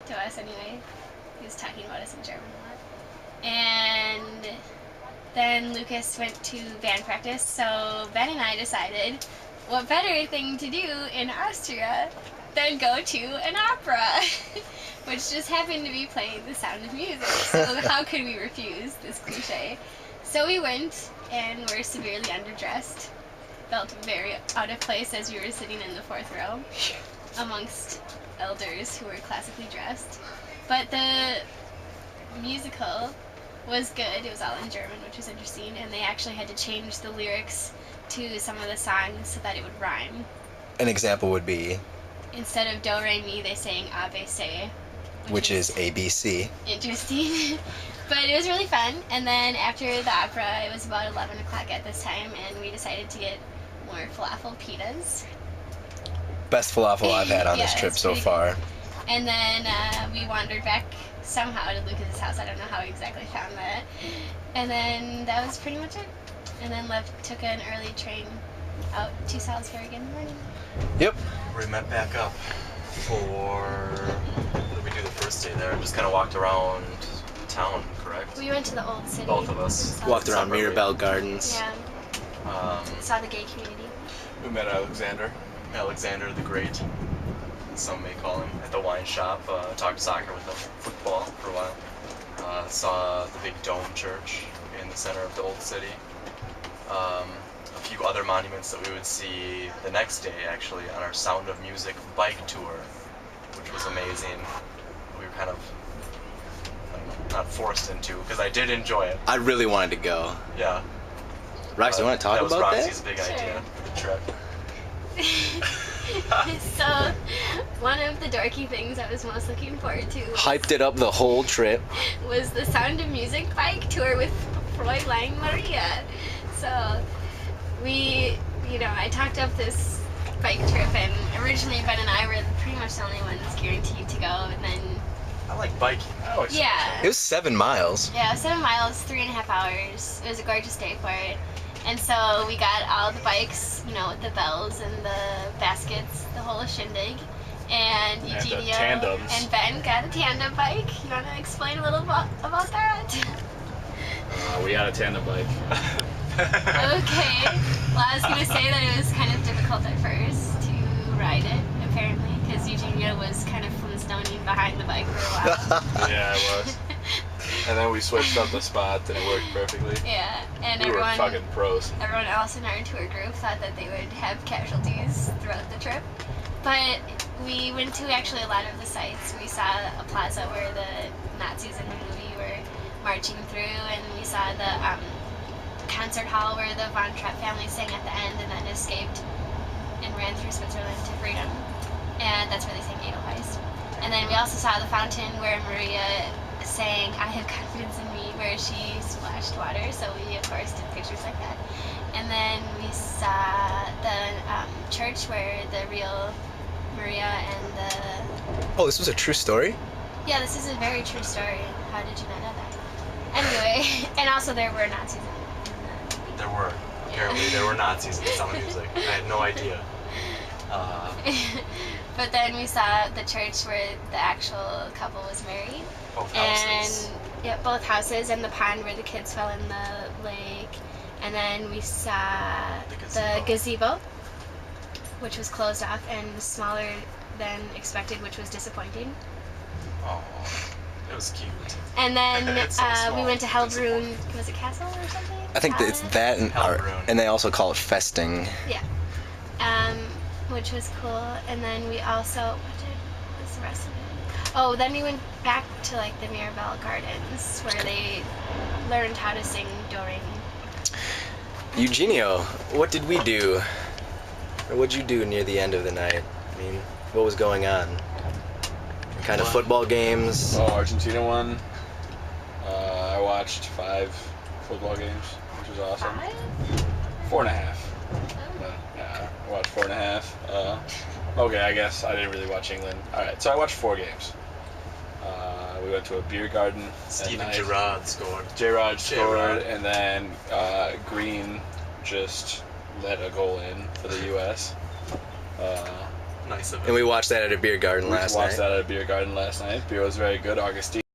to us anyway. He was talking about us in German a lot. And then Lucas went to band practice, so Ben and I decided what better thing to do in Austria than go to an opera, which just happened to be playing The Sound of Music. So how could we refuse this cliche? So we went and were severely underdressed. Felt very out of place as we were sitting in the fourth row amongst elders who were classically dressed. But the musical was good. It was all in German, which was interesting, and they actually had to change the lyrics to some of the songs so that it would rhyme. An example would be? Instead of do, re, mi, they sang a, b, c. Which is ABC. Interesting. But it was really fun, and then after the opera, it was about 11 o'clock at this time, and we decided to get more falafel pitas. Best falafel I've had on this trip so far. Good. And then we wandered back somehow to Lucas's house. I don't know how we exactly found that. And then that was pretty much it. And then took an early train out to Salisbury again in the morning. Yep. We met back up for, what did we do the first day there? Just kind of walked around town, correct? We went to the old city. Both of us. Walked around Mirabelle Gardens. Yeah. Saw the gay community. We met Alexander the Great, some may call him, at the wine shop. Talked soccer with him, football for a while. Saw the big dome church in the center of the old city. A few other monuments that we would see the next day, actually, on our Sound of Music bike tour, which was amazing. We were kind of not forced into, because I did enjoy it. I really wanted to go. Yeah. Rox, you want to talk about that? That was Roxy's big idea for the trip. So, one of the dorky things I was most looking forward to Hyped it up the whole trip. was the Sound of Music bike tour with Fräulein Maria. So, I talked up this bike trip, and originally Ben and I were pretty much the only ones guaranteed to go, and then... I like biking. Yeah. It was 7 miles. Yeah, 7 miles, 3.5 hours. It was a gorgeous day for it. And so we got all the bikes, with the bells and the baskets, the whole shindig. And Eugenio and Ben got a tandem bike. You want to explain a little about that? We got a tandem bike. Okay. Well, I was going to say that it was kind of difficult at first to ride it, apparently, because Eugenio was kind of flintstoning behind the bike for a while. Yeah, it was. And then we switched up the spot and it worked perfectly. Yeah, and we were fucking pros. Everyone else in our tour group thought that they would have casualties throughout the trip. But we went to actually a lot of the sites. We saw a plaza where the Nazis in the movie were marching through, and we saw the concert hall where the Von Trapp family sang at the end and then escaped and ran through Switzerland to freedom. And that's where they sang Edelweiss. And then we also saw the fountain where Maria sang I Have Confidence in Me, where she splashed water, so we of course did pictures like that. And then we saw the church where the real Maria and the... Oh, this was a true story? Yeah, this is a very true story. How did you not know that? Anyway, and also there were Nazis in the... There were. Apparently there were Nazis in the Sound of Music. I had no idea. But then we saw the church where the actual couple was married. Both houses. And yeah, both houses, and the pond where the kids fell in the lake. And then we saw the gazebo, which was closed off and smaller than expected, which was disappointing. Oh, it was cute. And then so we went to Hellbrunn. Was it Castle or something? I think that it's that and they also call it festing. Yeah. Which was cool. And then we also, what was the rest of it? Oh, then we went back to like the Mirabelle Gardens where they learned how to sing Do Re Mi. Eugenio, what did we do? Or what'd you do near the end of the night? I mean, what was going on? What kind of football games? Oh, Argentina won. I watched 5 football games, which was awesome. 4.5. But, yeah, I watched 4.5. Okay, I guess I didn't really watch England. Alright, so I watched 4 games. We went to a beer garden. Steven Gerrard scored. Gerrard scored, and then Green just let a goal in for the U.S. Nice of And him. we watched that at a beer garden We last watched night. that at a beer garden last night. Beer was very good. Augustine